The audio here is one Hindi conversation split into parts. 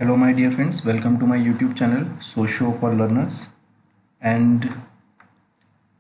Hello, my dear friends. Welcome to my YouTube channel socio for learners. And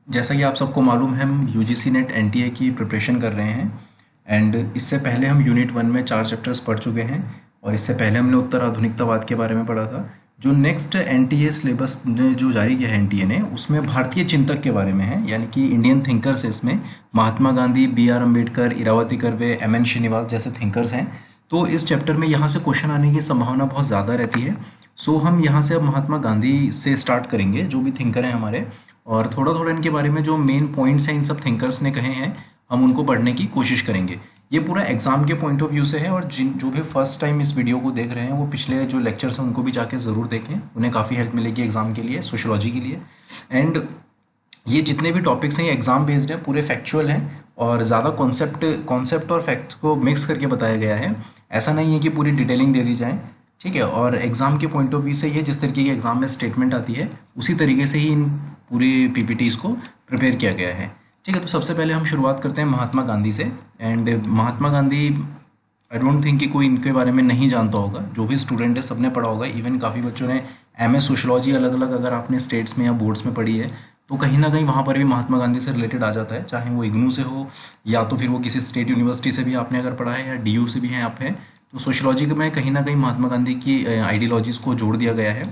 जैसा कि आप सबको मालूम है, हम यूजीसी नेट एनटीए की प्रिपरेशन कर रहे हैं। एंड इससे पहले हम यूनिट 1 में 4 चैप्टर्स पढ़ चुके हैं और इससे पहले हमने उत्तर आधुनिकतावाद के बारे में पढ़ा था। जो नेक्स्ट एनटीए सिलेबस ने जो जारी किया है एनटीए ने, उसमें भारतीय चिंतक के बारे में है, यानी कि इंडियन थिंकर्स है। इसमें Mahatma Gandhi, B R Ambedkar, Irawati Karve, M N Srinivas जैसे थिंकर्स हैं। तो इस चैप्टर में यहाँ से क्वेश्चन आने की संभावना बहुत ज़्यादा रहती है। सो हम यहाँ से अब महात्मा गांधी से स्टार्ट करेंगे, जो भी थिंकर हैं हमारे, और थोड़ा थोड़ा इनके बारे में जो मेन पॉइंट्स हैं इन सब थिंकर्स ने कहे हैं, हम उनको पढ़ने की कोशिश करेंगे। ये पूरा एग्जाम के पॉइंट ऑफ व्यू से है, और जो भी फर्स्ट टाइम इस वीडियो को देख रहे हैं वो पिछले जो लेक्चर्स हैं उनको भी जाके ज़रूर देखें, उन्हें काफ़ी हेल्प मिलेगी एग्जाम के लिए, सोशोलॉजी के लिए। एंड ये जितने भी टॉपिक्स हैं ये एग्जाम बेस्ड हैं, पूरे फैक्चुअल हैं और ज़्यादा कॉन्सेप्ट और फैक्ट्स को मिक्स करके बताया गया है। ऐसा नहीं है कि पूरी डिटेलिंग दे दी जाए, ठीक है। और एग्ज़ाम के पॉइंट ऑफ व्यू से ये जिस तरीके की एग्जाम में स्टेटमेंट आती है उसी तरीके से ही इन पूरी पीपीटीज़ को प्रिपेयर किया गया है, ठीक है। तो सबसे पहले हम शुरुआत करते हैं महात्मा गांधी से। And Mahatma Gandhi, I don't think कि कोई इनके बारे में नहीं जानता होगा। जो भी स्टूडेंट है सबने पढ़ा होगा, इवन काफ़ी बच्चों ने एमए सोशोलॉजी अलग अलग अगर आपने स्टेट्स में या बोर्ड्स में पढ़ी है तो कहीं ना कहीं वहाँ पर भी महात्मा गांधी से रिलेटेड आ जाता है, चाहे वो इग्नू से हो या तो फिर वो किसी स्टेट यूनिवर्सिटी से भी आपने अगर पढ़ा है या डीयू से भी हैं आप हैं, तो सोशोलॉजी में कहीं ना कहीं महात्मा गांधी की आइडियोलॉजीज़ को जोड़ दिया गया है।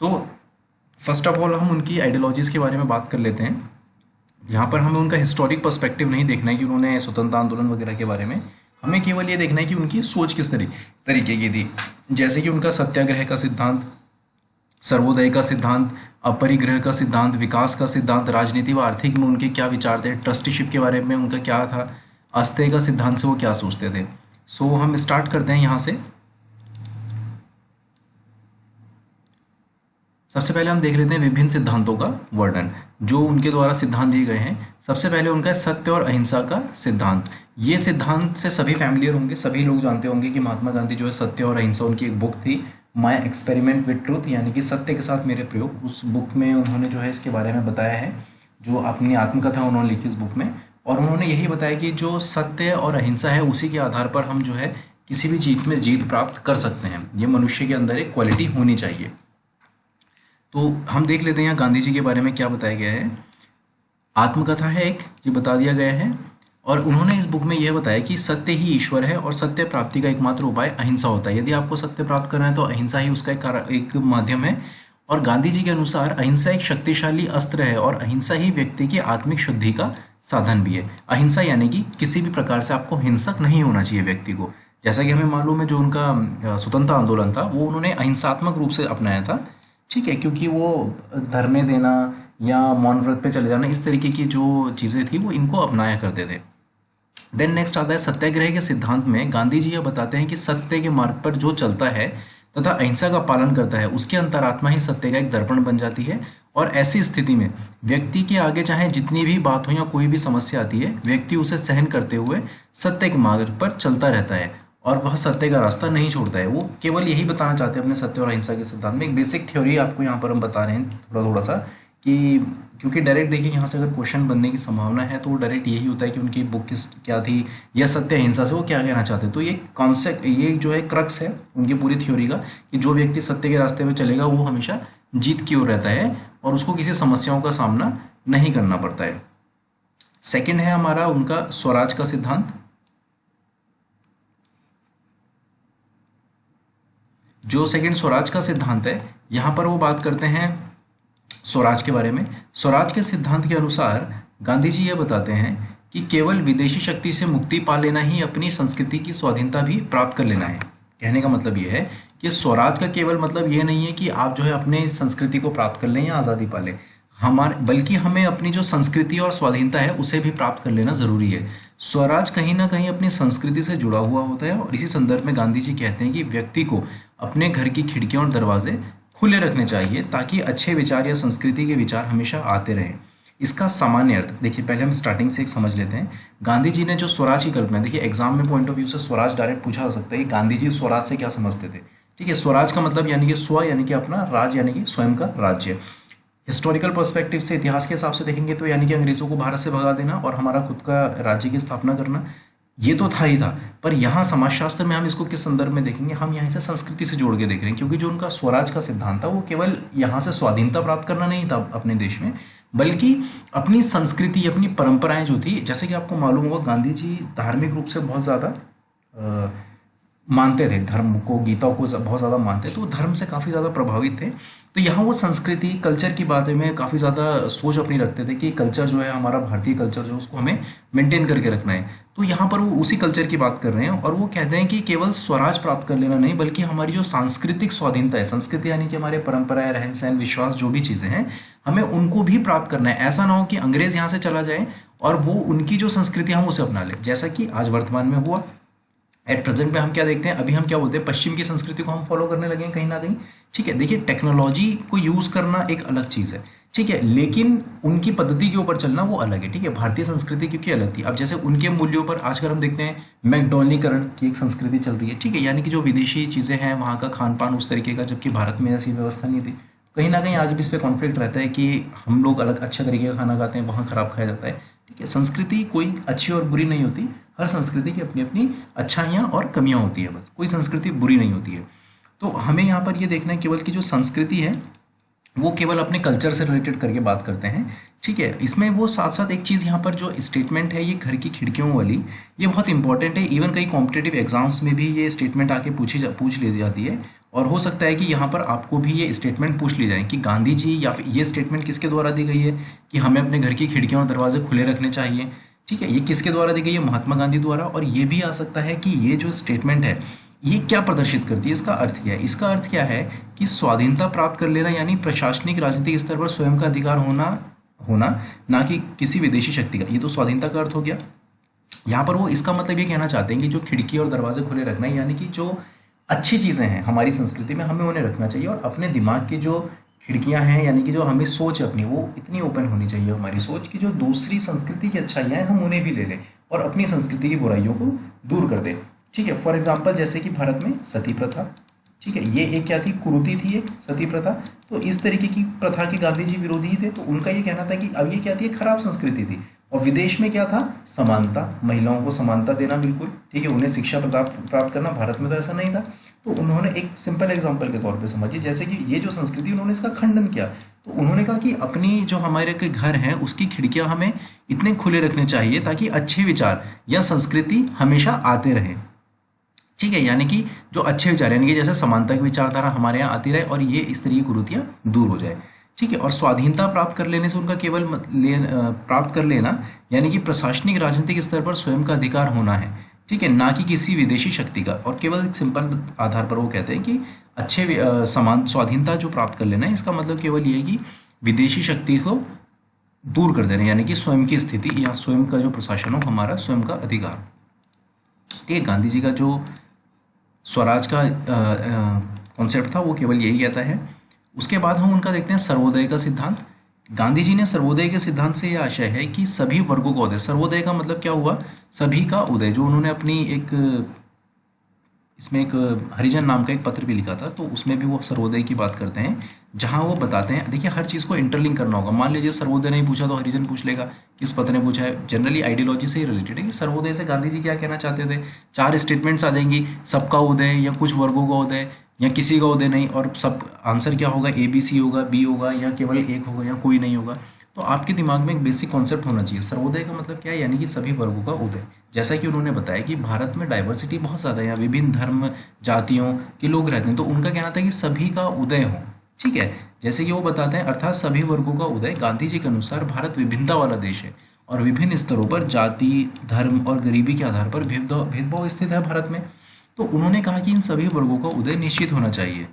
तो फर्स्ट ऑफ ऑल हम उनकी आइडियोलॉजीज़ के बारे में बात कर लेते हैं। यहाँ पर हमें उनका हिस्टोरिक पर्सपेक्टिव नहीं देखना है कि उन्होंने स्वतंत्रता आंदोलन वगैरह के बारे में, हमें केवल ये देखना है कि उनकी सोच किस तरीके की थी। जैसे कि उनका सत्याग्रह का सिद्धांत, सर्वोदय का सिद्धांत, अपरिग्रह का सिद्धांत, विकास का सिद्धांत, राजनीति व आर्थिक में उनके क्या विचार थे, ट्रस्टीशिप के बारे में उनका क्या था, अस्तेय का सिद्धांत से वो क्या सोचते थे। सो हम स्टार्ट करते हैं यहाँ से। सबसे पहले हम देख लेते हैं विभिन्न सिद्धांतों का वर्णन जो उनके द्वारा सिद्धांत दिए गए हैं। सबसे पहले उनका है सत्य और अहिंसा का सिद्धांत। ये सिद्धांत से सभी फैमिलियर होंगे, सभी लोग जानते होंगे कि महात्मा गांधी जो है सत्य और अहिंसा, उनकी एक बुक थी माय एक्सपेरिमेंट विद ट्रूथ, यानी कि सत्य के साथ मेरे प्रयोग। उस बुक में उन्होंने जो है इसके बारे में बताया है, जो अपनी आत्मकथा उन्होंने लिखी इस बुक में, और उन्होंने यही बताया कि जो सत्य और अहिंसा है उसी के आधार पर हम जो है किसी भी चीज़ में जीत प्राप्त कर सकते हैं। ये मनुष्य के अंदर एक क्वालिटी होनी चाहिए। तो हम देख लेते हैं यहाँ गांधी जी के बारे में क्या बताया गया है। आत्मकथा है एक, ये बता दिया गया है, और उन्होंने इस बुक में यह बताया कि सत्य ही ईश्वर है और सत्य प्राप्ति का एकमात्र उपाय अहिंसा होता है। यदि आपको सत्य प्राप्त करना है तो अहिंसा ही उसका एक माध्यम है। और गांधी जी के अनुसार अहिंसा एक शक्तिशाली अस्त्र है और अहिंसा ही व्यक्ति की आत्मिक शुद्धि का साधन भी है। अहिंसा यानी कि किसी भी प्रकार से आपको हिंसक नहीं होना चाहिए व्यक्ति को। जैसा कि हमें मालूम है जो उनका स्वतंत्रता आंदोलन था वो उन्होंने अहिंसात्मक रूप से अपनाया था, ठीक है, क्योंकि वो धरने देना या मौन व्रत पे चले जाना, इस तरीके की जो चीज़ें थी वो इनको अपनाया करते थे। देन नेक्स्ट आता है सत्याग्रह के सिद्धांत में गांधी जी यह बताते हैं कि सत्य के मार्ग पर जो चलता है तथा अहिंसा का पालन करता है उसकी अंतरात्मा ही सत्य का एक दर्पण बन जाती है। और ऐसी स्थिति में व्यक्ति के आगे चाहे जितनी भी बात हो या कोई भी समस्या आती है, व्यक्ति उसे सहन करते हुए सत्य के मार्ग पर चलता रहता है और वह सत्य का रास्ता नहीं छोड़ता है। वो केवल यही बताना चाहते हैं अपने सत्य और अहिंसा के सिद्धांत में। एक बेसिक थ्योरी आपको यहाँ पर हम बता रहे हैं थोड़ा थोड़ा सा, कि क्योंकि डायरेक्ट देखिए यहाँ से अगर क्वेश्चन बनने की संभावना है तो डायरेक्ट यही होता है कि उनकी बुक क्या थी या सत्य अहिंसा से वो क्या कहना चाहते हैं। तो ये कॉन्सेप्ट, ये जो है क्रक्स है उनकी पूरी थ्योरी का, कि जो व्यक्ति सत्य के रास्ते पे चलेगा वो हमेशा जीत की ओर रहता है और उसको किसी समस्याओं का सामना नहीं करना पड़ता है। सेकेंड है हमारा उनका स्वराज का सिद्धांत। जो सेकंड स्वराज का सिद्धांत है, यहाँ पर वो बात करते हैं स्वराज के बारे में। स्वराज के सिद्धांत के अनुसार गांधी जी ये बताते हैं कि केवल विदेशी शक्ति से मुक्ति पा लेना ही अपनी संस्कृति की स्वाधीनता भी प्राप्त कर लेना है। कहने का मतलब ये है कि स्वराज का केवल मतलब ये नहीं है कि आप जो है अपने संस्कृति को प्राप्त कर लें या आज़ादी पा लें, बल्कि हमें अपनी जो संस्कृति और स्वाधीनता है उसे भी प्राप्त कर लेना ज़रूरी है। स्वराज कहीं ना कहीं अपनी संस्कृति से जुड़ा हुआ होता है और इसी संदर्भ में गांधी जी कहते हैं कि व्यक्ति को अपने घर की खिड़कियां और दरवाजे खुले रखने चाहिए ताकि अच्छे विचार या संस्कृति के विचार हमेशा आते रहें। इसका सामान्य अर्थ देखिए, पहले हम स्टार्टिंग से एक समझ लेते हैं। गांधी जी ने जो स्वराज की कल्पना, देखिए एग्जाम में पॉइंट ऑफ व्यू से स्वराज डायरेक्ट पूछा जा सकता है कि गांधी जी स्वराज से क्या समझते थे, ठीक है। स्वराज का मतलब यानी कि स्व यानी कि अपना, राज यानी कि स्वयं का राज्य। हिस्टोरिकल पर्सपेक्टिव से, इतिहास के हिसाब से देखेंगे तो यानी कि अंग्रेजों को भारत से भगा देना और हमारा खुद का राज्य की स्थापना करना। ये तो था ही था। पर यहाँ समाजशास्त्र में हम इसको किस संदर्भ में देखेंगे, हम यहाँ से संस्कृति से जोड़ के देख रहे हैं, क्योंकि जो उनका स्वराज का सिद्धांत था वो केवल यहाँ से स्वाधीनता प्राप्त करना नहीं था अपने देश में, बल्कि अपनी संस्कृति, अपनी परंपराएं जो थी, जैसे कि आपको मालूम होगा गांधी जी धार्मिक रूप से बहुत ज़्यादा मानते थे, धर्म को, गीता को बहुत ज़्यादा मानते थे, तो वो धर्म से काफ़ी ज़्यादा प्रभावित थे। तो यहाँ वो संस्कृति, कल्चर की बातें में काफ़ी ज़्यादा सोच अपनी रखते थे कि कल्चर जो है हमारा, भारतीय कल्चर जो है उसको हमें मेंटेन करके रखना है। तो यहाँ पर वो उसी कल्चर की बात कर रहे हैं, और वो कहते हैं कि केवल स्वराज प्राप्त कर लेना नहीं, बल्कि हमारी जो सांस्कृतिक स्वाधीनता है, संस्कृति यानी कि हमारे परंपराएं, रहन सहन, विश्वास, जो भी चीज़ें हैं, हमें उनको भी प्राप्त करना है। ऐसा ना हो कि अंग्रेज यहाँ से चला जाए और वो उनकी जो संस्कृति हम उसे अपना लें, जैसा कि आज वर्तमान में हुआ। एट प्रेजेंट में हम क्या देखते हैं, अभी हम क्या बोलते हैं, पश्चिम की संस्कृति को हम फॉलो करने लगे हैं कहीं ना कहीं। ठीक है, देखिए टेक्नोलॉजी को यूज़ करना एक अलग चीज़ है, ठीक है, लेकिन उनकी पद्धति के ऊपर चलना वो अलग है। ठीक है, भारतीय संस्कृति क्योंकि अलग थी। अब जैसे उनके मूल्यों पर आजकल हम देखते हैं मैकडॉनलीकरण की एक संस्कृति चल रही है। ठीक है, यानी कि जो विदेशी चीज़ें हैं वहाँ का खान पान उस तरीके का, जबकि भारत में ऐसी व्यवस्था नहीं थी। कहीं ना कहीं आज भी इस पर कॉन्फ्लिक्ट रहता है कि हम लोग अलग अच्छा तरीके का खाना खाते हैं, वहाँ खराब खाया जाता है। ठीक है, संस्कृति कोई अच्छी और बुरी नहीं होती, हर संस्कृति की अपनी अपनी अच्छाइयाँ और कमियाँ होती है, बस कोई संस्कृति बुरी नहीं होती है। तो हमें यहाँ पर ये देखना है केवल कि जो संस्कृति है वो केवल अपने कल्चर से रिलेटेड करके बात करते हैं। ठीक है, इसमें वो साथ साथ एक चीज़ यहाँ पर जो स्टेटमेंट है, ये घर की खिड़कियों वाली, ये बहुत इंपॉर्टेंट है। इवन कई कॉम्पिटेटिव एग्जाम्स में भी ये स्टेटमेंट आके पूछ ली जाती है, और हो सकता है कि यहाँ पर आपको भी ये स्टेटमेंट पूछ ली जाए कि गांधी जी, या फिर ये स्टेटमेंट किसके द्वारा दी गई है कि हमें अपने घर की खिड़कियाँ और दरवाजे खुले रखने चाहिए। ठीक है, ये किसके द्वारा दी गई है, महात्मा गांधी द्वारा। और ये भी आ सकता है कि ये जो स्टेटमेंट है ये क्या प्रदर्शित करती है, इसका अर्थ क्या है। इसका अर्थ क्या है कि स्वाधीनता प्राप्त कर लेना, यानी प्रशासनिक राजनीतिक स्तर पर स्वयं का अधिकार होना होना ना कि किसी विदेशी शक्ति का, ये तो स्वाधीनता का अर्थ हो गया। यहाँ पर वो इसका मतलब ये कहना चाहते हैं कि जो खिड़की और दरवाजे खुले रखना है, यानी कि जो अच्छी चीज़ें हैं हमारी संस्कृति में, हमें उन्हें रखना चाहिए, और अपने दिमाग की जो खिड़कियां हैं, यानी कि जो हमें सोच है अपनी, वो इतनी ओपन होनी चाहिए हमारी सोच कि जो दूसरी संस्कृति की अच्छाइयाँ हैं हम उन्हें भी ले लें और अपनी संस्कृति की बुराइयों को दूर कर दें। ठीक है, फॉर एग्जाम्पल जैसे कि भारत में सती प्रथा, ठीक है, ये एक क्या थी, कुरीति थी एक सती प्रथा। तो इस तरीके की प्रथा के गांधी जी विरोधी थे, तो उनका ये कहना था कि अब ये क्या थी, खराब संस्कृति थी। और विदेश में क्या था, समानता, महिलाओं को समानता देना, बिल्कुल ठीक है, उन्हें शिक्षा प्राप्त करना। भारत में तो ऐसा नहीं था। तो उन्होंने एक सिंपल एग्जांपल के तौर पे समझिए, जैसे कि ये जो संस्कृति, उन्होंने इसका खंडन किया। तो उन्होंने कहा कि अपनी जो हमारे के घर हैं उसकी खिड़कियां हमें इतने खुले रखने चाहिए ताकि अच्छे विचार या संस्कृति हमेशा आते रहें। ठीक है, यानी कि जो अच्छे विचार, यानी कि जैसे समानता की विचारधारा हमारे यहाँ आती रहे और ये इस तरह की कुरीतियाँ दूर हो जाए। ठीक है, और स्वाधीनता प्राप्त कर लेने से उनका केवल प्राप्त कर लेना, यानी कि प्रशासनिक राजनीतिक स्तर पर स्वयं का अधिकार होना है। ठीक है, ना कि किसी विदेशी शक्ति का। और केवल एक सिंपल आधार पर वो कहते हैं कि समान स्वाधीनता जो प्राप्त कर लेना है, इसका मतलब केवल ये है कि विदेशी शक्ति को दूर कर देना, यानी कि स्वयं की स्थिति या स्वयं का जो प्रशासन हो, हमारा स्वयं का अधिकार। ठीक है, गांधी जी का जो स्वराज का कॉन्सेप्ट था वो केवल यही कहता है। उसके बाद हम उनका देखते हैं सर्वोदय का सिद्धांत। गांधी जी ने सर्वोदय के सिद्धांत से यह आशय है कि सभी वर्गों का उदय। सर्वोदय का मतलब क्या हुआ, सभी का उदय। जो उन्होंने अपनी इसमें एक हरिजन नाम का एक पत्र भी लिखा था, तो उसमें भी वो सर्वोदय की बात करते हैं, जहां वो बताते हैं, देखिए हर चीज़ को इंटरलिंक करना होगा। मान लीजिए सर्वोदय नहीं पूछा तो हरिजन पूछ लेगा, किस पत्र ने पूछा है, जनरली आइडियोलॉजी से ही रिलेटेड है कि सर्वोदय से गांधी जी क्या कहना चाहते थे। 4 स्टेटमेंट्स आ जाएंगी, सबका उदय या कुछ वर्गों का उदय या किसी का उदय नहीं, और सब आंसर क्या होगा, ABC होगा, B होगा, या केवल एक होगा, या कोई नहीं होगा। तो आपके दिमाग में एक बेसिक कॉन्सेप्ट होना चाहिए, सर्वोदय का मतलब क्या है, यानी कि सभी वर्गों का उदय। जैसा कि उन्होंने बताया कि भारत में डाइवर्सिटी बहुत ज़्यादा है, यहाँ विभिन्न धर्म जातियों के लोग रहते हैं, तो उनका कहना था कि सभी का उदय हो। ठीक है, जैसे कि वो बताते हैं, अर्थात सभी वर्गों का उदय। गांधी जी के अनुसार भारत विभिन्नता वाला देश है और विभिन्न स्तरों पर जाति, धर्म और गरीबी के आधार पर भेदभाव स्थित है भारत में। तो उन्होंने कहा कि इन सभी वर्गों का उदय निश्चित होना चाहिए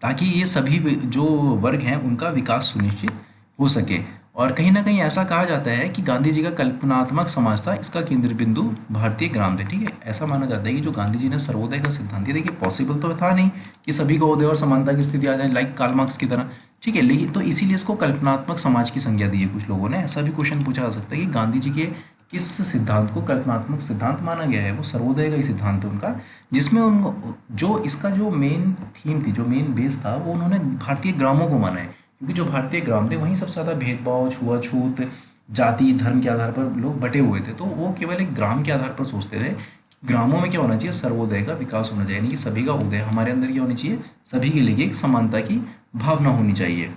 ताकि ये सभी जो वर्ग हैं उनका विकास सुनिश्चित हो सके। और कहीं ना कहीं ऐसा कहा जाता है कि गांधी जी का कल्पनात्मक समाज था, इसका केंद्र बिंदु भारतीय ग्राम थे। ठीक है, ऐसा माना जाता है कि जो गांधी जी ने सर्वोदय का सिद्धांत दिया, देखिए पॉसिबल तो था नहीं कि सभी का उदय और समानता की स्थिति आ जाए लाइक कार्ल मार्क्स की तरह। ठीक है, लेकिन तो इसीलिए इसको कल्पनात्मक समाज की संज्ञा दी है कुछ लोगों ने। ऐसा भी क्वेश्चन पूछा जा सकता है कि गांधी जी के किस सिद्धांत को कल्पनात्मक सिद्धांत माना गया है। वो सर्वोदय का ही सिद्धांत है उनका, जिसमें उन जो इसका जो मेन थीम थी, जो मेन बेस था, वो उन्होंने भारतीय ग्रामों को माना है, क्योंकि जो भारतीय ग्राम थे वहीं सबसे ज़्यादा भेदभाव, छुआछूत, जाति धर्म के आधार पर लोग बटे हुए थे, तो वो केवल एक ग्राम के आधार पर सोचते थे। ग्रामों में क्या होना चाहिए, सर्वोदय का विकास होना चाहिए, यानी कि सभी का उदय, हमारे अंदर क्या होनी चाहिए, सभी के लिए एक समानता की भावना होनी चाहिए।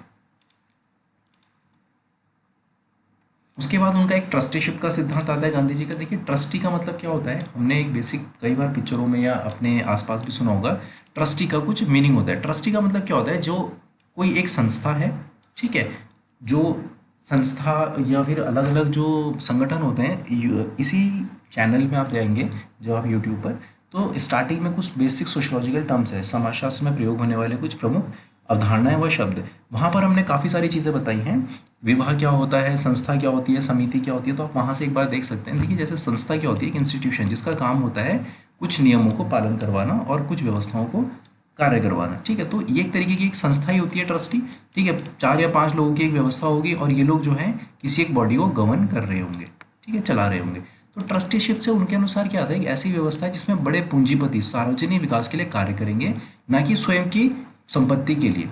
उसके बाद उनका एक ट्रस्टीशिप का सिद्धांत आता है गांधी जी का। देखिए ट्रस्टी का मतलब क्या होता है, हमने एक बेसिक कई बार पिक्चरों में या अपने आसपास भी सुना होगा, ट्रस्टी का कुछ मीनिंग होता है। ट्रस्टी का मतलब क्या होता है, जो कोई एक संस्था है, ठीक है, जो संस्था या फिर अलग अलग जो संगठन होते हैं, इसी चैनल में आप जाएंगे जो आप यूट्यूब पर, तो स्टार्टिंग में कुछ बेसिक सोशोलॉजिकल टर्म्स है, समाजशास्त्र में प्रयोग होने वाले कुछ प्रमुख अवधारणाएं व शब्द, वहाँ पर हमने काफ़ी सारी चीज़ें बताई हैं। विवाह क्या होता है, संस्था क्या होती है, समिति क्या होती है, तो आप वहाँ से एक बार देख सकते हैं। देखिए जैसे संस्था क्या होती है, एक इंस्टीट्यूशन जिसका काम होता है कुछ नियमों को पालन करवाना और कुछ व्यवस्थाओं को कार्य करवाना, ठीक है। तो ये एक तरीके की एक संस्था ही होती है ट्रस्टी, ठीक है। 4 या 5 लोगों की एक व्यवस्था होगी और ये लोग जो है किसी एक बॉडी को गवर्न कर रहे होंगे, ठीक है, चला रहे होंगे। तो ट्रस्टीशिप से उनके अनुसार क्या आता है, एक ऐसी व्यवस्था है जिसमें बड़े पूंजीपति सार्वजनिक विकास के लिए कार्य करेंगे, ना कि स्वयं की संपत्ति के लिए।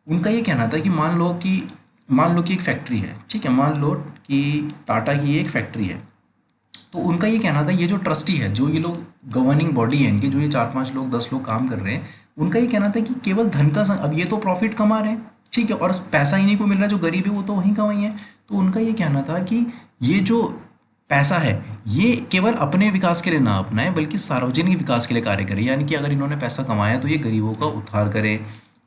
उनका ये कहना था कि मान लो कि एक फैक्ट्री है, ठीक है, मान लो कि टाटा की एक फैक्ट्री है, तो उनका ये कहना था ये जो ट्रस्टी है, जो ये लोग गवर्निंग बॉडी है इनकी, जो ये 4-5 लोग 10 लोग काम कर रहे हैं, उनका ये कहना था कि केवल धन का अब ये तो प्रॉफिट कमा रहे हैं, ठीक है, और पैसा इन्हीं को मिल रहा है, जो गरीब है वो तो वहीं का वहीं है। तो उनका ये कहना था कि ये जो पैसा है ये केवल अपने विकास के लिए ना अपनाए, बल्कि सार्वजनिक विकास के लिए कार्य करे, यानी कि अगर इन्होंने पैसा कमाया तो ये गरीबों का उद्धार करे,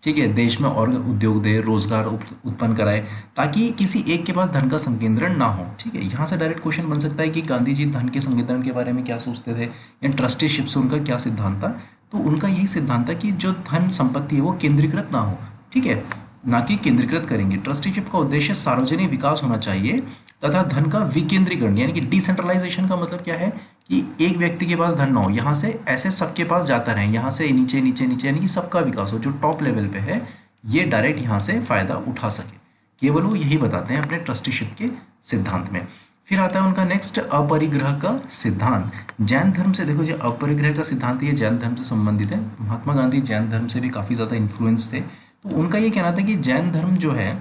ठीक है, देश में और उद्योग दे, रोजगार उत्पन्न कराए, ताकि किसी एक के पास धन का संकेंद्रण ना हो, ठीक है। यहाँ से डायरेक्ट क्वेश्चन बन सकता है कि गांधी जी धन के संकेंद्रण के बारे में क्या सोचते थे, या ट्रस्टीशिप से उनका क्या सिद्धांत था। तो उनका यही सिद्धांत था कि जो धन संपत्ति है वो केंद्रीकृत ना हो, ठीक है, ना कि केंद्रीकृत करेंगे। ट्रस्टीशिप का उद्देश्य सार्वजनिक विकास होना चाहिए तथा धन का विकेंद्रीकरण, यानी कि डिसेंट्रलाइजेशन का मतलब क्या है कि एक व्यक्ति के पास धन ना हो, यहाँ से ऐसे सबके पास जाता रहे, यहाँ से नीचे नीचे नीचे, यानी कि सबका विकास हो, जो टॉप लेवल पे है ये डायरेक्ट यहाँ से फायदा उठा सके। केवल वो यही बताते हैं अपने ट्रस्टीशिप के सिद्धांत में। फिर आता है उनका नेक्स्ट अपरिग्रह का सिद्धांत। जैन धर्म से, देखो जो अपरिग्रह का सिद्धांत ये जैन धर्म से संबंधित है। महात्मा गांधी जैन धर्म से भी काफ़ी ज़्यादा इन्फ्लुएंस थे। तो उनका ये कहना था कि जैन धर्म जो है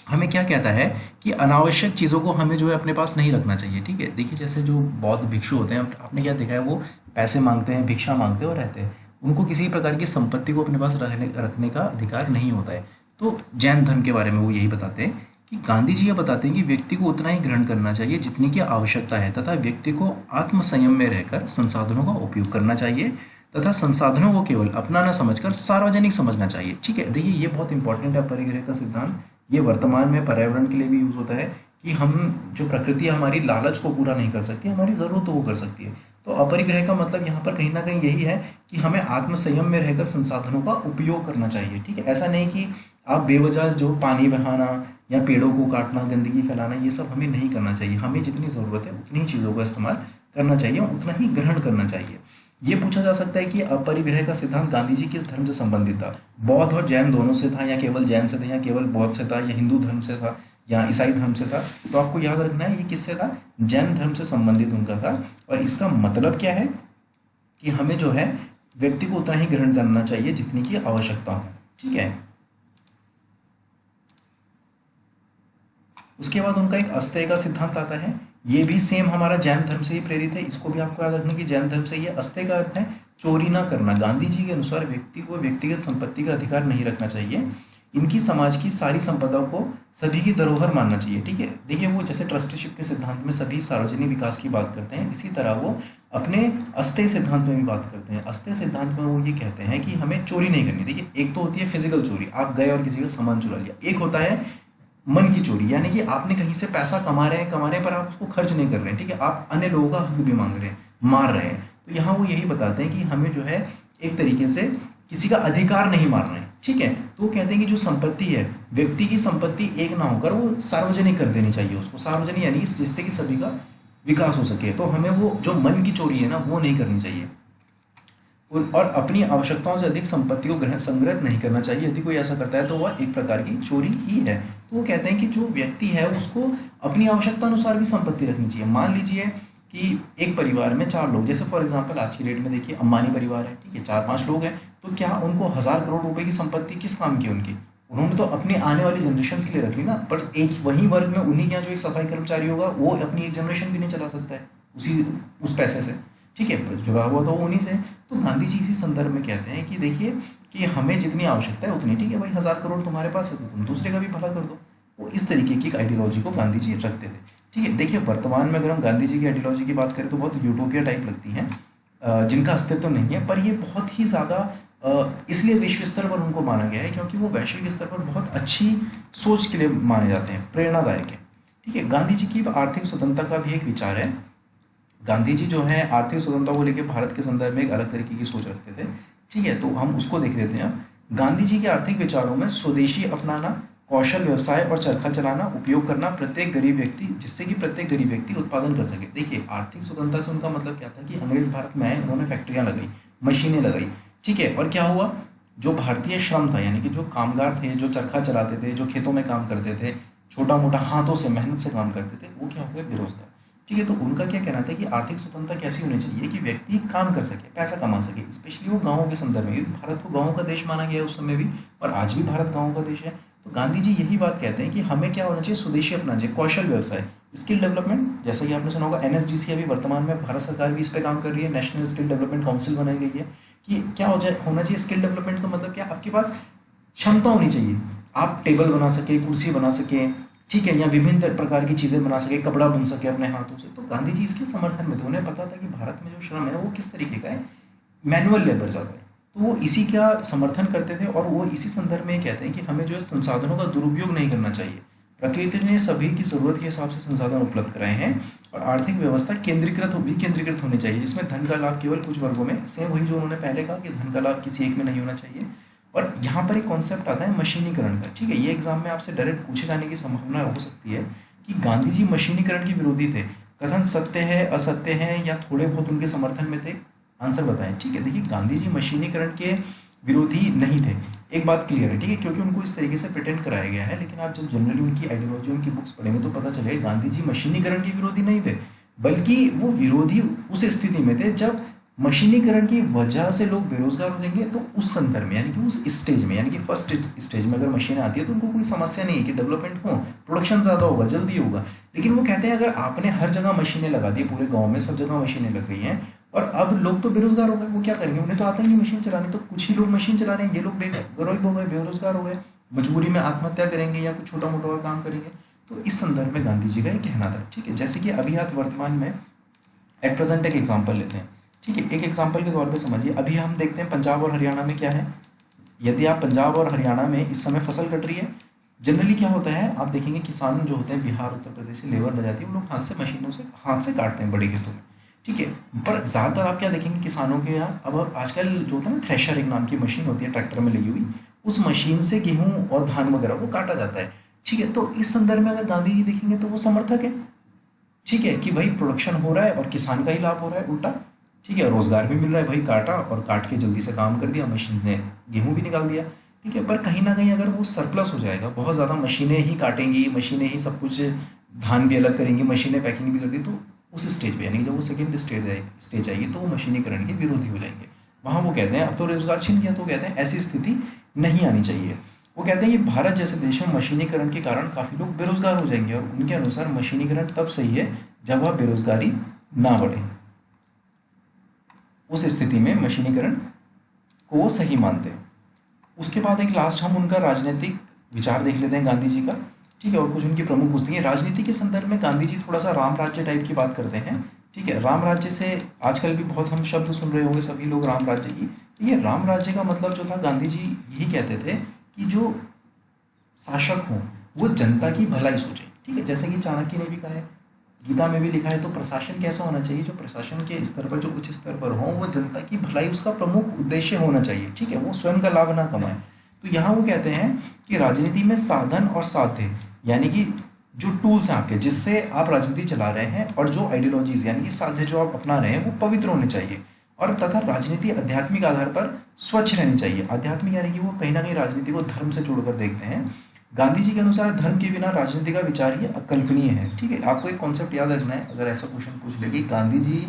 हमें क्या कहता है कि अनावश्यक चीज़ों को हमें जो है अपने पास नहीं रखना चाहिए, ठीक है। देखिए जैसे जो बौद्ध भिक्षु होते हैं, आपने क्या देखा है, वो पैसे मांगते हैं, भिक्षा मांगते हैं और रहते हैं, उनको किसी प्रकार की संपत्ति को अपने पास रखने का अधिकार नहीं होता है। तो जैन धर्म के बारे में वो यही बताते हैं कि गांधी जी ये बताते हैं कि व्यक्ति को उतना ही ग्रहण करना चाहिए जितनी की आवश्यकता है, तथा व्यक्ति को आत्मसंयम में रहकर संसाधनों का उपयोग करना चाहिए, तथा संसाधनों को केवल अपना न समझकर सार्वजनिक समझना चाहिए, ठीक है। देखिए ये बहुत इंपॉर्टेंट है अपरिग्रह का सिद्धांत। ये वर्तमान में पर्यावरण के लिए भी यूज होता है कि हम जो प्रकृति हमारी लालच को पूरा नहीं कर सकती, हमारी ज़रूरतों को कर सकती है। तो अपरिग्रह का मतलब यहाँ पर कहीं ना कहीं यही है कि हमें आत्मसंयम में रहकर संसाधनों का उपयोग करना चाहिए, ठीक है। ऐसा नहीं कि आप बेवजह जो पानी बहाना या पेड़ों को काटना, गंदगी फैलाना, ये सब हमें नहीं करना चाहिए। हमें जितनी ज़रूरत है उतनी ही चीज़ों का इस्तेमाल करना चाहिए, उतना ही ग्रहण करना चाहिए। ये पूछा जा सकता है कि अपरिग्रह का सिद्धांत गांधी जी किस धर्म से संबंधित था, बौद्ध और जैन दोनों से था, या केवल जैन से था, या केवल बौद्ध से था, या हिंदू धर्म से था, या ईसाई धर्म से था। तो आपको याद रखना है ये किससे था, जैन धर्म से संबंधित उनका था। और इसका मतलब क्या है कि हमें जो है व्यक्ति को उतना ही ग्रहण करना चाहिए जितनी की आवश्यकता हो, ठीक है। उसके बाद उनका एक अस्तेय का सिद्धांत आता है। ये भी सेम हमारा जैन धर्म से ही प्रेरित है। इसको भी आपको याद रखना कि जैन धर्म से ये अस्तेय का अर्थ है चोरी ना करना। गांधी जी के अनुसार व्यक्ति को व्यक्तिगत संपत्ति का अधिकार नहीं रखना चाहिए, इनकी समाज की सारी संपदा को सभी की धरोहर मानना चाहिए, ठीक है। देखिए वो जैसे ट्रस्टीशिप के सिद्धांत में सभी सार्वजनिक विकास की बात करते हैं, इसी तरह वो अपने अस्तेय सिद्धांत में भी बात करते हैं। अस्तेय सिद्धांत में वो ये कहते हैं कि हमें चोरी नहीं करनी। देखिए एक तो होती है फिजिकल चोरी, आप गए और किसी का सामान चुरा लिया। एक होता है मन की चोरी, यानी कि आपने कहीं से पैसा कमा रहे हैं पर आप उसको खर्च नहीं कर रहे हैं, ठीक है, आप अन्य लोगों का हक भी मांग रहे हैं, मार रहे हैं। तो यहाँ वो यही बताते हैं कि हमें जो है एक तरीके से किसी का अधिकार नहीं मारना है, ठीक है। तो वो कहते हैं कि जो संपत्ति है, व्यक्ति की संपत्ति एक ना होकर वो सार्वजनिक कर देनी चाहिए उसको, सार्वजनिक यानी जिससे कि सभी का विकास हो सके। तो हमें वो जो मन की चोरी है ना वो नहीं करनी चाहिए, और अपनी आवश्यकताओं से अधिक संपत्ति को संग्रहित नहीं करना चाहिए। यदि कोई ऐसा करता है तो वह एक प्रकार की चोरी ही है। तो वो कहते हैं कि जो व्यक्ति है उसको अपनी आवश्यकता अनुसार भी संपत्ति रखनी चाहिए। मान लीजिए कि एक परिवार में 4 लोग, जैसे फॉर एग्जांपल आज की डेट में देखिए अंबानी परिवार है, ठीक है, 4-5 लोग हैं, तो क्या उनको 1000 करोड़ रुपए की संपत्ति किस काम की उनकी, उन्होंने तो अपने आने वाली जनरेशन के लिए रख ली ना, पर एक वही वर्ग में उन्हीं के यहाँ जो एक सफाई कर्मचारी होगा वो अपनी एक जनरेशन भी नहीं चला सकता है उसी उस पैसे से, ठीक है, जुड़ा हुआ तो उन्हीं से। तो गांधी जी इसी संदर्भ में कहते हैं कि देखिए कि हमें जितनी आवश्यकता है उतनी, ठीक है भाई, 1000 करोड़ तुम्हारे पास है तो तुम दूसरे का भी भला कर दो। वो इस तरीके की आइडियोलॉजी को गांधी जी रखते थे, ठीक है। देखिए वर्तमान में अगर हम गांधी जी की आइडियोलॉजी की बात करें तो बहुत यूटोपिया टाइप लगती हैं, जिनका अस्तित्व तो नहीं है, पर ये बहुत ही ज़्यादा इसलिए विश्व स्तर पर उनको माना गया है क्योंकि वो वैश्विक स्तर पर बहुत अच्छी सोच के लिए माने जाते हैं, प्रेरणादायक है, ठीक है। गांधी जी की आर्थिक स्वतंत्रता का भी एक विचार है। गांधी जी जो है आर्थिक स्वतंत्रता को लेकर भारत के संदर्भ में एक अलग तरीके की सोच रखते थे, ठीक है, तो हम उसको देख लेते हैं। गांधी जी के आर्थिक विचारों में स्वदेशी अपनाना, कौशल व्यवसाय और चरखा चलाना, उपयोग करना प्रत्येक गरीब व्यक्ति, जिससे कि प्रत्येक गरीब व्यक्ति उत्पादन कर सके। देखिए आर्थिक स्वतंत्रता से उनका मतलब क्या था कि अंग्रेज भारत में आए, उन्होंने फैक्ट्रियां लगाई, मशीनें लगाई, ठीक है, और क्या हुआ, जो भारतीय श्रम था यानी कि जो कामगार थे, जो चरखा चलाते थे, जो खेतों में काम करते थे, छोटा मोटा हाथों से मेहनत से काम करते थे, वो क्या हो गए, बेरोजगार, ठीक है। तो उनका क्या कहना था कि आर्थिक स्वतंत्रता कैसी होनी चाहिए कि व्यक्ति काम कर सके, पैसा कमा सके, स्पेशली वो गाँवों के संदर्भ में, क्योंकि भारत को गाँवों का देश माना गया है उस समय भी, और आज भी भारत गाँवों का देश है। तो गांधी जी यही बात कहते हैं कि हमें क्या होना चाहिए, स्वदेशी अपनाना चाहिए, कौशल व्यवसाय, स्किल डेवलपमेंट, जैसा कि आपने सुना होगा एनएसडीसी अभी वर्तमान में भारत सरकार भी इस पे काम कर रही है, नेशनल स्किल डेवलपमेंट काउंसिल बनाई गई है, कि क्या हो जाए होना चाहिए स्किल डेवलपमेंट का मतलब क्या, आपके पास क्षमता होनी चाहिए, आप टेबल बना सके, कुर्सी बना सके, ठीक है, या विभिन्न प्रकार की चीज़ें बना सके, कपड़ा बुन सके अपने हाथों से। तो गांधी जी इसके समर्थन में थे, उन्हें पता था कि भारत में जो श्रम है वो किस तरीके का है, मैनुअल लेबर ज़्यादा है, तो वो इसी का समर्थन करते थे, और वो इसी संदर्भ में कहते हैं कि हमें जो है संसाधनों का दुरुपयोग नहीं करना चाहिए, प्रकृति ने सभी की ज़रूरत के हिसाब से संसाधन उपलब्ध कराए हैं, और आर्थिक व्यवस्था केंद्रीकृत होनी चाहिए, जिसमें धन का लाभ केवल कुछ वर्गों में, सेम वही जो उन्होंने पहले कहा कि धन का लाभ किसी एक में नहीं होना चाहिए। और यहाँ पर एक कॉन्सेप्ट आता है मशीनीकरण का, ठीक है, ये एग्जाम में आपसे डायरेक्ट पूछे जाने की संभावना हो सकती है कि गांधी जी मशीनीकरण के विरोधी थे, कथन सत्य है, असत्य है, या थोड़े बहुत उनके समर्थन में थे, आंसर बताएं, ठीक है। देखिए गांधी जी मशीनीकरण के विरोधी नहीं थे, एक बात क्लियर है, ठीक है, क्योंकि उनको इस तरीके से प्रिटेंड कराया गया है, लेकिन आप जब जनरली उनकी आइडियोलॉजी, उनकी बुक्स पढ़ेंगे तो पता चलेगा गांधी जी मशीनीकरण के विरोधी नहीं थे, बल्कि वो विरोधी उस स्थिति में थे जब मशीनीकरण की वजह से लोग बेरोजगार हो जाएंगे, तो उस संदर्भ में यानी कि उस स्टेज में, यानी कि फर्स्ट स्टेज में अगर मशीनें आती है तो उनको कोई समस्या नहीं है कि डेवलपमेंट हो, प्रोडक्शन ज़्यादा होगा, जल्दी होगा। लेकिन वो कहते हैं अगर आपने हर जगह मशीनें लगा दी, पूरे गाँव में सब जगह मशीनें लग गई हैं, और अब लोग तो बेरोजगार हो गए, वो क्या करेंगे, उन्हें तो आता ही नहीं मशीन चलानी, तो कुछ ही लोग मशीन चला रहे हैं, ये लोग बेरोजगार हो गए, बेरोजगार हो गए, मजबूरी में आत्महत्या करेंगे या कुछ छोटा मोटा और काम करेंगे। तो इस संदर्भ में गांधी जी का ये कहना था, ठीक है। जैसे कि अभी आप वर्तमान में एट प्रेजेंट एक एग्जाम्पल लेते हैं, ठीक है, एक एग्जाम्पल के तौर पे समझिए, अभी हम देखते हैं पंजाब और हरियाणा में क्या है, यदि आप पंजाब और हरियाणा में इस समय फसल कट रही है, जनरली क्या होता है आप देखेंगे किसान जो होते हैं बिहार उत्तर प्रदेश से लेबर ले जाती है, वो लोग हाथ से मशीनों से हाथ से काटते हैं बड़े खेतों में, ठीक है। पर ज़्यादातर आप क्या देखेंगे किसानों के यहाँ, अब आजकल जो होता है ना थ्रेशर एक नाम की मशीन होती है ट्रैक्टर में लगी हुई, उस मशीन से गेहूँ और धान वगैरह वो काटा जाता है, ठीक है। तो इस संदर्भ में अगर गांधी जी देखेंगे तो वो समर्थक है, ठीक है, कि भाई प्रोडक्शन हो रहा है और किसान का ही लाभ हो रहा है उल्टा, ठीक है, रोजगार भी मिल रहा है, भाई काटा और काट के जल्दी से काम कर दिया, मशीन से गेहूं भी निकाल दिया, ठीक है। पर कहीं ना कहीं अगर वो सरप्लस हो जाएगा, बहुत ज़्यादा मशीनें ही काटेंगी, मशीनें ही सब कुछ, धान भी अलग करेंगी, मशीनें पैकिंग भी कर दी, तो उस स्टेज पे यानी कि जब वो सेकेंड स्टेज आएगी तो वो मशीनीकरण के विरोधी हो जाएंगे, वहाँ वो कहते हैं अब तो रोजगार छिन गया, तो कहते हैं ऐसी स्थिति नहीं आनी चाहिए। वो कहते हैं कि भारत जैसे देश में मशीनीकरण के कारण काफ़ी लोग बेरोजगार हो जाएंगे, और उनके अनुसार मशीनीकरण तब सही है जब वह बेरोजगारी ना बढ़े, उस स्थिति में मशीनीकरण को वो सही मानते हैं। उसके बाद एक लास्ट हम उनका राजनीतिक विचार देख लेते हैं गांधी जी का, ठीक है, और कुछ उनकी प्रमुख पुस्तकें। राजनीति के संदर्भ में गांधी जी थोड़ा सा राम राज्य टाइप की बात करते हैं, ठीक है। राम राज्य से आजकल भी बहुत हम शब्द सुन रहे होंगे सभी लोग राम राज्य की, ये राम राज्य का मतलब जो था गांधी जी यही कहते थे कि जो शासक हों वो जनता की भलाई सोचें, ठीक है, जैसे कि चाणक्य ने भी कहा है, गीता में भी लिखा है, तो प्रशासन कैसा होना चाहिए, जो प्रशासन के स्तर पर, जो उच्च स्तर पर हो, वो जनता की भलाई उसका प्रमुख उद्देश्य होना चाहिए, ठीक है, वो स्वयं का लाभ ना कमाए। तो यहाँ वो कहते हैं कि राजनीति में साधन और साध्य यानी कि जो टूल्स हैं आपके जिससे आप राजनीति चला रहे हैं, और जो आइडियोलॉजीज यानी कि साध्य जो आप अपना रहे हैं वो पवित्र होने चाहिए, और तथा राजनीति आध्यात्मिक आधार पर स्वच्छ रहनी चाहिए। आध्यात्मिक यानी कि वो कहीं ना कहीं राजनीति को धर्म से जोड़कर देखते हैं। गांधी जी के अनुसार धर्म के बिना राजनीति का विचार ये अकल्पनीय है, ठीक है। आपको एक कॉन्सेप्ट याद रखना है, अगर ऐसा क्वेश्चन पूछ ले कि गांधी जी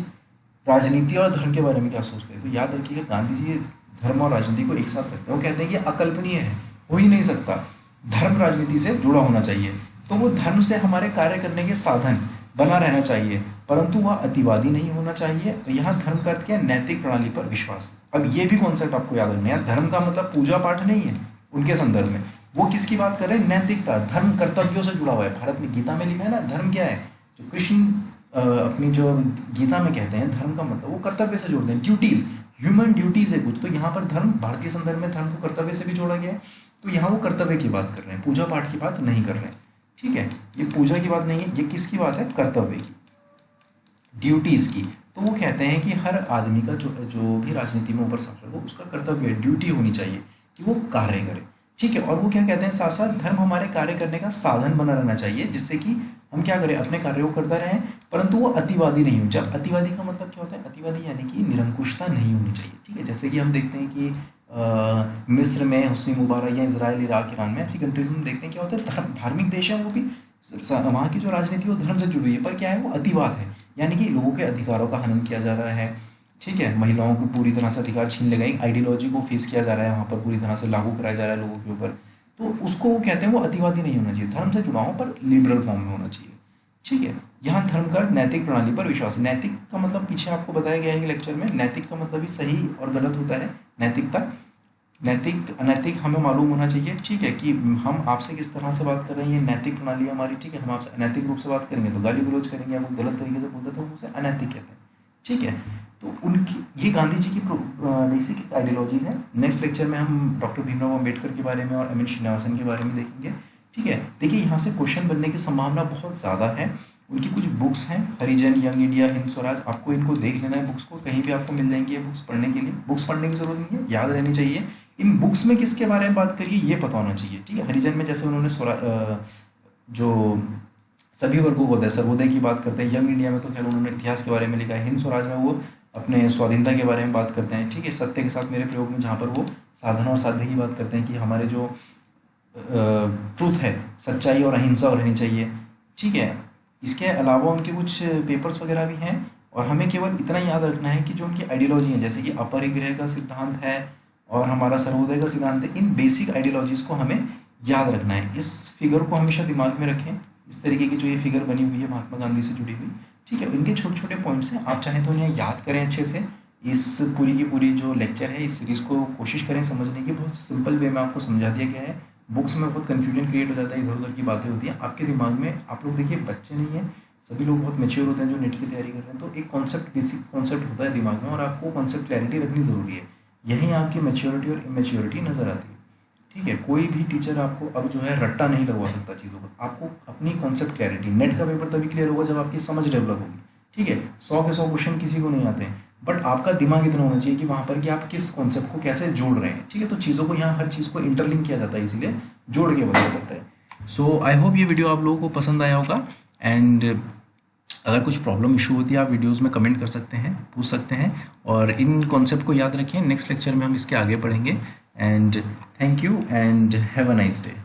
राजनीति और धर्म के बारे में क्या सोचते हैं, तो याद रखिएगा गांधी जी धर्म और राजनीति को एक साथ रखते हैं। वो कहते हैं कि अकल्पनीय है, हो ही नहीं सकता। धर्म राजनीति से जुड़ा होना चाहिए। तो वो धर्म से हमारे कार्य करने के साधन बना रहना चाहिए, परंतु वह अतिवादी नहीं होना चाहिए। यहाँ धर्म का अर्थ क्या है? नैतिक प्रणाली पर विश्वास। अब ये भी कॉन्सेप्ट आपको याद रखना है, धर्म का मतलब पूजा पाठ नहीं है उनके संदर्भ में। वो किसकी बात कर रहे हैं? नैतिकता। धर्म कर्तव्यों से जुड़ा हुआ है। भारत में गीता में लिखा है ना, धर्म क्या है? जो कृष्ण अपनी जो गीता में कहते हैं, धर्म का मतलब वो कर्तव्य से जोड़ते हैं, ड्यूटीज, ह्यूमन ड्यूटीज है कुछ। तो यहाँ पर धर्म, भारतीय संदर्भ में धर्म को कर्तव्य से भी जोड़ा गया है। तो यहाँ वो कर्तव्य की बात कर रहे हैं, पूजा पाठ की बात नहीं कर रहे हैं। ठीक है, ये पूजा की बात नहीं है, ये किसकी बात है? कर्तव्य की, ड्यूटीज की। तो वो कहते हैं कि हर आदमी का जो भी राजनीति में ऊपर शासक हो, उसका कर्तव्य है, ड्यूटी होनी चाहिए कि वो कार्य करे। ठीक है, और वो क्या कहते हैं? साथ साथ धर्म हमारे कार्य करने का साधन बना रहना चाहिए, जिससे कि हम क्या करें? अपने कार्यों को करते रहें, परंतु वो अतिवादी नहीं हो। जब अतिवादी का मतलब क्या होता है? अतिवादी यानी कि निरंकुशता नहीं होनी चाहिए। ठीक है, जैसे कि हम देखते हैं कि मिस्र में हुस्नी मुबारक या इजराइल, इराक, ईरान में, ऐसी कंट्रीज में देखते हैं क्या होता है? धार्मिक देश है वो भी, वहाँ की जो राजनीति है वो धर्म से जुड़ी हुई है, पर क्या है? वो अतिवाद है, यानी कि लोगों के अधिकारों का हनन किया जा रहा है। ठीक है, महिलाओं को पूरी तरह से अधिकार छीन लेगा, एक आइडियोलॉजी को फेस किया जा रहा है वहाँ पर, पूरी तरह से लागू कराया जा रहा है लोगों के ऊपर। तो उसको वो कहते हैं वो अतिवादी नहीं होना चाहिए, धर्म से जुड़ा हो पर लिबरल फॉर्म में होना चाहिए। ठीक है, यहाँ धर्म का नैतिक प्रणाली पर विश्वास। नैतिक का मतलब पीछे आपको बताया गया है लेक्चर में। नैतिक का मतलब ही सही और गलत होता है, नैतिकता। नैतिक अनैतिक हमें मालूम होना चाहिए। ठीक है, कि हम आपसे किस तरह से बात कर रहे हैं, ये नैतिक प्रणाली हमारी। ठीक है, हम आपसे अनैतिक रूप से बात करेंगे तो गाली गलौज करेंगे, हम गलत तरीके से बोलते तो हम उसे अनैतिक कहते हैं। ठीक है, तो उनकी ये गांधी जी की बेसिक आइडियोलॉजीज हैं। नेक्स्ट लेक्चर में हम डॉक्टर भीमराव अम्बेडकर के बारे में और एम एन श्रीनिवासन के बारे में देखेंगे। ठीक है, देखिए यहाँ से क्वेश्चन बनने की संभावना बहुत ज़्यादा है। उनकी कुछ बुक्स हैं, हरिजन, यंग इंडिया, हिंद स्वराज, आपको इनको देख लेना है। बुक्स को कहीं भी आपको मिल जाएंगी ये बुक्स पढ़ने के लिए। बुक्स पढ़ने की जरूरत नहीं है, याद रहनी चाहिए। इन बुक्स में किसके बारे में बात करिए ये पता होना चाहिए। ठीक है, हरिजन में जैसे उन्होंने जो सभी वर्गों को होता है सर्वोदय की बात करते हैं। यंग इंडिया में तो खैर उन्होंने इतिहास के बारे में लिखा है। हिंद स्वराज में वो अपने स्वाधीनता के बारे में बात करते हैं। ठीक है, सत्य के साथ मेरे प्रयोग में जहाँ पर वो साधना और साध्य की बात करते हैं कि हमारे जो ट्रूथ है, सच्चाई और अहिंसा रहनी चाहिए। ठीक है, इसके अलावा उनके कुछ पेपर्स वगैरह भी हैं, और हमें केवल इतना याद रखना है कि जो उनकी आइडियोलॉजी है, जैसे कि अपरिग्रह का सिद्धांत है और हमारा सर्वोदय का सिद्धांत है, इन बेसिक आइडियोलॉजीज को हमें याद रखना है। इस फिगर को हमेशा दिमाग में रखें, इस तरीके की जो ये फिगर बनी हुई है महात्मा गांधी से जुड़ी हुई। ठीक है, इनके छोटे छोटे पॉइंट्स हैं, आप चाहें तो उन्हें याद करें अच्छे से। इस पूरी की पूरी जो लेक्चर है, इस सीरीज़ को कोशिश करें समझने की। बहुत सिंपल वे में आपको समझा दिया गया है। बुक्स में बहुत कन्फ्यूजन क्रिएट हो जाता है, इधर उधर की बातें होती हैं आपके दिमाग में। आप लोग देखिए बच्चे नहीं हैं, सभी लोग बहुत मैच्योर होते हैं जो नेट की तैयारी कर रहे हैं। तो एक कॉन्सेप्ट, बेसिक कॉन्सेप्ट होता है दिमाग में, और आपको कॉन्सेप्ट क्लैरिटी रखनी ज़रूरी है। यहीं आपकी मैच्योरिटी और इमेच्योरिटी नज़र आती है। ठीक है, कोई भी टीचर आपको अब जो है रट्टा नहीं लगवा सकता चीज़ों पर। आपको अपनी कॉन्सेप्ट क्लैरिटी, नेट का पेपर तभी क्लियर होगा जब आपकी समझ डेवलप होगी। ठीक है, 100 के 100 क्वेश्चन किसी को नहीं आते हैं, बट आपका दिमाग इतना होना चाहिए कि वहाँ पर कि आप किस कॉन्सेप्ट को कैसे जोड़ रहे हैं। ठीक है, तो चीज़ों को यहाँ हर चीज़ को इंटरलिंक किया जाता है, इसीलिए जोड़ के बताया जाता है। सो आई होप ये वीडियो आप लोगों को पसंद आया होगा। एंड अगर कुछ प्रॉब्लम इशू होती है आप वीडियोज़ में कमेंट कर सकते हैं, पूछ सकते हैं, और इन कॉन्सेप्ट को याद रखें। नेक्स्ट लेक्चर में हम इसके आगे पढ़ेंगे। And thank you and have a nice day.